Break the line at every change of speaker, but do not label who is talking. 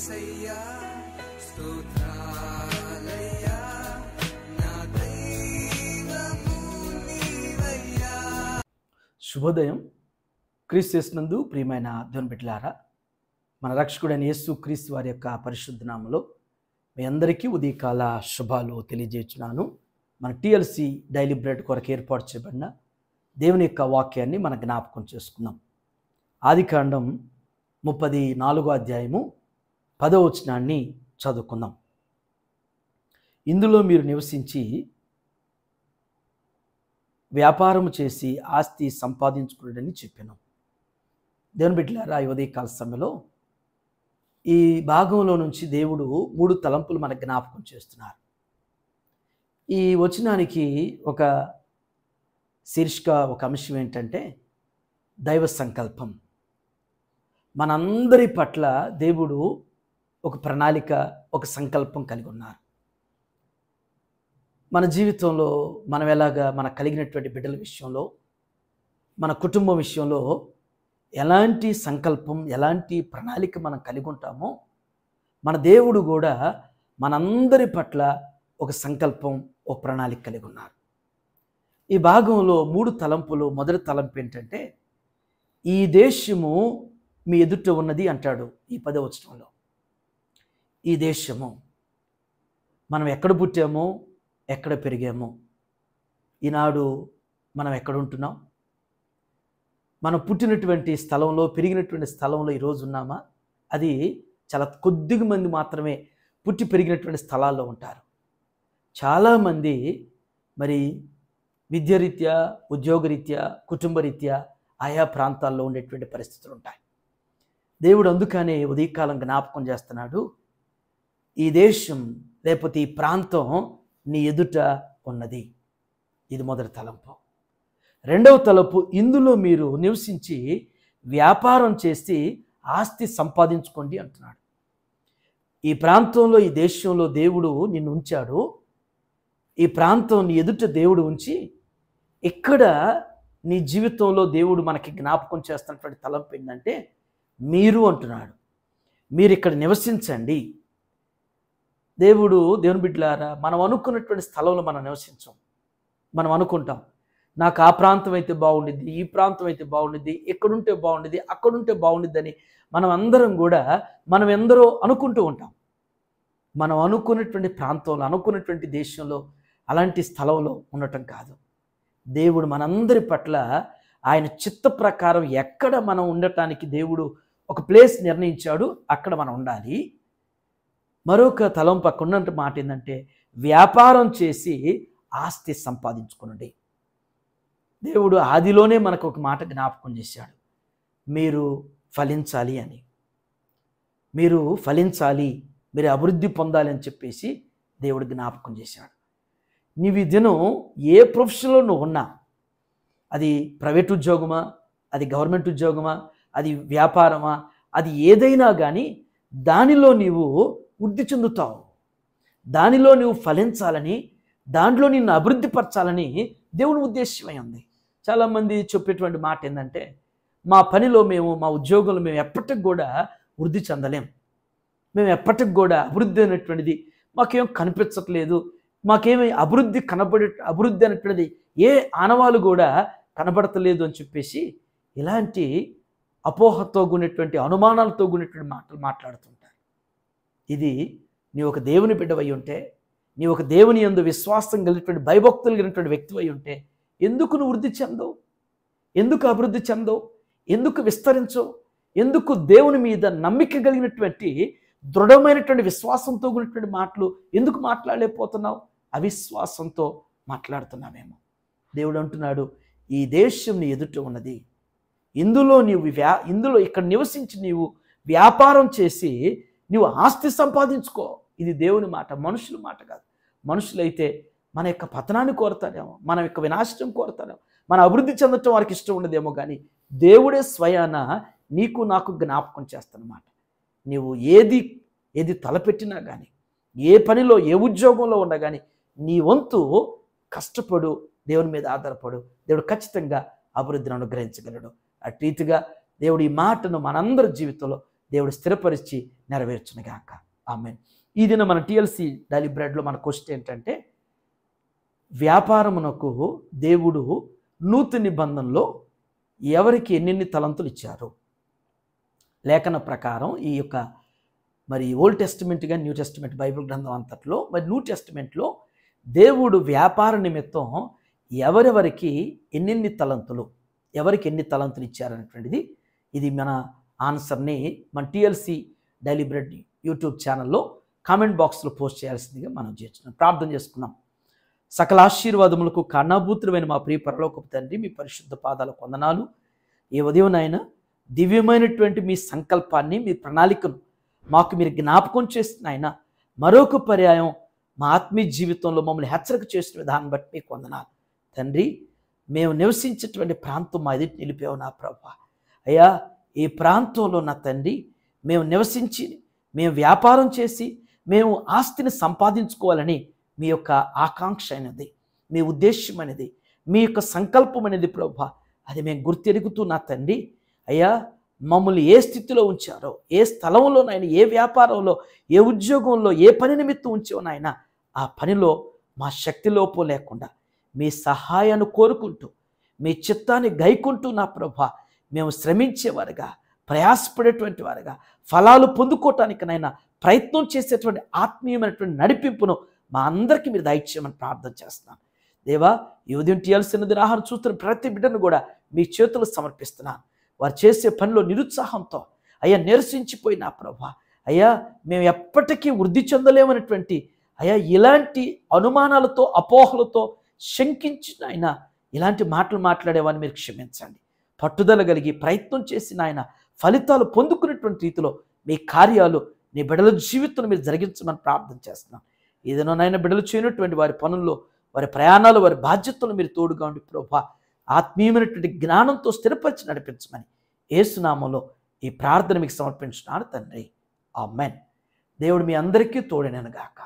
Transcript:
యేసయ్యా స్తోత్రాలయ్యా నా దైవము నీవయ్యా.
శుభోదయం. క్రీస్తు యేసునందు ప్రియమైన దేవుని బిడ్డలారా, మన రక్షకుడైన యేసు క్రీస్తు వారి యొక్క పరిశుద్ధ నామములో మీ అందరికీ ఉదయకాల శుభాలు తెలియజేస్తున్నాను. మన టిఎల్సి డైలీ బ్రెడ్ కొరకు ఏర్పాటు చేయబడిన దేవుని యొక్క వాక్యాన్ని మన జ్ఞాపకం చేసుకుందాం. ఆదికాండం 34వ అధ్యాయము 10వ వచనాన్ని చదువుకుందాం. ఇందులో మీరు నివసించి వ్యాపారము చేసి ఆస్తి సంపాదించుకున్నాడని చెప్పాను. దేవుని బిడ్డలారా, ఈ ఉదయకాల సమయంలో ఈ భాగంలో నుంచి దేవుడు 3 తలంపులు మన జ్ఞాపకం చేస్తున్నారు. ఈ వచనానికి ఒక శీర్షిక, ఒక అంశం ఏంటంటే దైవ సంకల్పం. మనందరి పట్ల దేవుడు ఒక ప్రణాళిక, ఒక సంకల్పం కలిగి ఉన్నారు. మన జీవితంలో మనం ఎలాగా మన కలిగినటువంటి బిడ్డల విషయంలో, మన కుటుంబం విషయంలో ఎలాంటి సంకల్పం, ఎలాంటి ప్రణాళిక మనం కలిగి ఉంటామో, మన దేవుడు కూడా మనందరి పట్ల ఒక సంకల్పం, ఒక ప్రణాళిక కలిగి ఉన్నారు. ఈ భాగంలో 3 తలంపులు. మొదటి తలంపు ఏంటంటే ఈ దేశము మీ ఎదుట ఉన్నది అంటాడు ఈ 10వ వచనంలో. ఈ దేశము, మనం ఎక్కడ పుట్టామో, ఎక్కడ పెరిగామో, ఈనాడు మనం ఎక్కడ ఉంటున్నాం, మనం పుట్టినటువంటి స్థలంలో, పెరిగినటువంటి స్థలంలో ఈరోజు ఉన్నామా? అది చాలా కొద్దిగా మంది మాత్రమే పుట్టి పెరిగినటువంటి స్థలాల్లో ఉంటారు. చాలామంది మరి విద్యారీత్యా, ఉద్యోగరీత్యా, కుటుంబరీత్యా ఆయా ప్రాంతాల్లో ఉండేటువంటి పరిస్థితులు ఉంటాయి. దేవుడు అందుకనే ఉదయకాలం జ్ఞాపకం చేస్తున్నాడు, ఈ దేశం లేకపోతే ఈ ప్రాంతం నీ ఎదుట ఉన్నది. ఇది మొదటి తలంపు. రెండవ తలంపు, ఇందులో మీరు నివసించి వ్యాపారం చేసి ఆస్తి సంపాదించుకోండి అంటున్నాడు. ఈ ప్రాంతంలో, ఈ దేశంలో దేవుడు నిన్ను ఉంచాడు. ఈ ప్రాంతం నీ ఎదుట దేవుడు ఉంచి, ఇక్కడ నీ జీవితంలో దేవుడు మనకి జ్ఞాపకం చేస్తున్నటువంటి తలంపు ఏంటంటే మీరు అంటున్నాడు. మీరు ఇక్కడ నివసించండి. దేవుని బిడ్డలారా, మనం అనుకున్నటువంటి స్థలంలో మనం నివసించం. మనం అనుకుంటాం, నాకు ఆ ప్రాంతం అయితే బాగుండిద్ది, ఈ ప్రాంతం అయితే బాగుండిద్ది, ఎక్కడుంటే బాగుండిద్ది, అక్కడుంటే బాగుండిద్ది అని మనం అందరం కూడా మనం ఎందరో అనుకుంటూ ఉంటాం. మనం అనుకున్నటువంటి ప్రాంతంలో, అనుకున్నటువంటి దేశంలో, అలాంటి స్థలంలో ఉండటం కాదు. దేవుడు మనందరి పట్ల ఆయన చిత్త ప్రకారం ఎక్కడ మనం ఉండటానికి దేవుడు ఒక ప్లేస్ నిర్ణయించాడు, అక్కడ మనం ఉండాలి. మరొక తలంపు పక్కన ఉన్నట్టు మాట ఏంటంటే వ్యాపారం చేసి ఆస్తి సంపాదించుకునండి. దేవుడు ఆదిలోనే మనకు ఒక మాట జ్ఞాపకం చేశాడు, మీరు ఫలించాలి అని. మీరు ఫలించాలి, మీరు అభివృద్ధి పొందాలి అని చెప్పేసి దేవుడు జ్ఞాపకం చేశాడు. నీవు ఈ దినం ఏ ప్రొఫెషన్లో నువ్వు ఉన్నా, అది ప్రైవేట్ ఉద్యోగమా, అది గవర్నమెంట్ ఉద్యోగమా, అది వ్యాపారమా, అది ఏదైనా కానీ దానిలో నీవు వృద్ధి చెందుతావు. దానిలో నువ్వు ఫలించాలని, దాంట్లో నిన్ను అభివృద్ధి పరచాలని దేవుని ఉద్దేశమై ఉంది. చాలామంది చెప్పేటువంటి మాట ఏంటంటే, మా పనిలో మేము, మా ఉద్యోగంలో మేము ఎప్పటికి కూడా వృద్ధి చెందలేం, మేము ఎప్పటికి కూడా అభివృద్ధి అనేటువంటిది మాకేం కనిపించట్లేదు, మాకేమి అభివృద్ధి అనేటువంటిది ఏ ఆనవాలు కూడా కనబడతలేదు అని చెప్పేసి ఇలాంటి అపోహతో కూడినటువంటి, అనుమానాలతో కూడినటువంటి మాటలు మాట్లాడుతుంటారు. ఇది నీ ఒక దేవుని బిడ్డవై ఉంటే, నీ ఒక దేవుని యందు విశ్వాసం కలిగినటువంటి, భయభక్తులు కలిగినటువంటి వ్యక్తివై ఉంటే ఎందుకు నువ్వు వృద్ధి చెందవు? ఎందుకు అభివృద్ధి చెందవు? ఎందుకు విస్తరించవు? ఎందుకు దేవుని మీద నమ్మిక కలిగినటువంటి, దృఢమైనటువంటి విశ్వాసంతో కూడినటువంటి మాటలు ఎందుకు మాట్లాడలేకపోతున్నావు? అవిశ్వాసంతో మాట్లాడుతున్నామేమో. దేవుడు అంటున్నాడు, ఈ దేశం నీ ఎదుట ఉన్నది, ఇందులో ఇక్కడ నివసించి నీవు వ్యాపారం చేసి నీవు ఆస్తి సంపాదించుకో. ఇది దేవుని మాట, మనుషుల మాట కాదు. మనుషులైతే మన యొక్క పతనాన్ని కోరుతారేమో, మన యొక్క వినాశనం కోరుతారేమో, మన అభివృద్ధి చెందటం వారికి ఇష్టం ఉండదేమో. కానీ దేవుడే స్వయాన నీకు నాకు జ్ఞాపకం చేస్తానమాట. నీవు ఏది తలపెట్టినా కానీ, ఏ పనిలో, ఏ ఉద్యోగంలో ఉన్నా కానీ నీ వంతు కష్టపడు, దేవుని మీద ఆధారపడు. దేవుడు ఖచ్చితంగా అభివృద్ధిని అనుగ్రహించగలడు. అటు రీతిగా దేవుడు ఈ మాటను మనందరి జీవితంలో దేవుడు స్థిరపరిచి నెరవేర్చునుగాక. ఆమేన్. ఈ దిన మన టిఎల్సి డైలీ బ్రెడ్లో మన క్వశ్చన్ ఏంటంటే, వ్యాపారమునకు దేవుడు నూతన నిబంధనలో ఎవరికి ఎన్నెన్ని తలంతులు ఇచ్చారు? లేఖన ప్రకారం ఈ యొక్క మరి ఓల్డ్ టెస్టిమెంట్ కానీ న్యూ టెస్టిమెంట్ బైబిల్ గ్రంథం అంతట్లో మరి న్యూ టెస్టిమెంట్లో దేవుడు వ్యాపార నిమిత్తం ఎవరెవరికి ఎన్నెన్ని తలంతులు, ఎవరికి ఎన్ని తలంతులు ఇచ్చారనేటువంటిది ఇది మన ఆన్సర్ని మన టిఎల్సి డైలీ బ్రెడ్ యూట్యూబ్ ఛానల్లో కామెంట్ బాక్స్లో పోస్ట్ చేయాల్సిందిగా మనం చేస్తున్నాం. ప్రార్థన చేసుకున్నాం. సకల ఆశీర్వాదములకు కారణభూతులైన మా ప్రియ పరలోకపు తండ్రి, మీ పరిశుద్ధ పాదాలకు వందనాలు. ఈ ఉదయం నాయన దివ్యమైనటువంటి మీ సంకల్పాన్ని, మీ ప్రణాళికను మాకు మీరు జ్ఞాపకం చేసిన ఆయన మరొక పర్యాయం మా ఆత్మీయ జీవితంలో మమ్మల్ని హెచ్చరిక చేసిన విధానం బట్టి మీకు వందనాలు తండ్రి. మేము నివసించేటువంటి ప్రాంతం మా ఎదుటి నిలిపావు నా ప్రభా. అయ్యా, ఈ ప్రాంతంలో నా తండ్రి మేము నివసించి, మేము వ్యాపారం చేసి, మేము ఆస్తిని సంపాదించుకోవాలని మీ యొక్క ఆకాంక్ష అయినది, మీ ఉద్దేశం అనేది, మీ యొక్క సంకల్పం అనేది ప్రభా, అది మేము గుర్తెరుగుతూ నా తండ్రి అయ్యా మమ్మల్ని ఏ స్థితిలో ఉంచారో, ఏ స్థలంలో నాయన, ఏ వ్యాపారంలో, ఏ ఉద్యోగంలో, ఏ పని నిమిత్తం ఉంచావో నాయన, ఆ పనిలో మా శక్తి లోపం లేకుండా మీ సహాయాన్ని కోరుకుంటూ, మీ చిత్తాన్ని గైకుంటూ నా ప్రభా మేము శ్రమించేవారుగా, ప్రయాసపడేటువంటి వారుగా, ఫలాలు పొందుకోవటానికనైనా ప్రయత్నం చేసేటువంటి ఆత్మీయమైనటువంటి నడిపింపును మా అందరికీ మీరు దయచేయమని ప్రార్థన చేస్తున్నాను. దేవా, ఈ ఉదయం టీయాల్సినది ఆహారం చూస్తున్న ప్రతి బిడ్డను కూడా మీ చేతులు సమర్పిస్తున్నాను. వారు చేసే పనిలో నిరుత్సాహంతో అయ్యా నిరసించిపోయిన ప్రభా, అయ్యా మేము ఎప్పటికీ వృద్ధి చెందలేమనేటువంటి అయ్యా ఇలాంటి అనుమానాలతో, అపోహలతో శంకించిన ఆయన ఇలాంటి మాటలు మాట్లాడేవాడిని మీరు క్షమించండి. పట్టుదల కలిగి ప్రయత్నం చేసిన ఆయన ఫలితాలు పొందుకునేటువంటి రీతిలో మీ కార్యాలు, నీ బిడ్డల జీవితంలో మీరు జరిగించమని ప్రార్థన చేస్తున్నాను. ఏదైనా నాయన బిడ్డలు చేయనటువంటి వారి పనుల్లో, వారి ప్రయాణాలు, వారి బాధ్యతలు మీరు తోడుగా ఉండి ప్రభా ఆత్మీయమైనటువంటి జ్ఞానంతో స్థిరపరిచి నడిపించమని యేసు నామములో ఈ ప్రార్థన మీకు సమర్పించున్నాను తండ్రి. ఆమేన్. దేవుడు మీ అందరికీ తోడైనను గాక.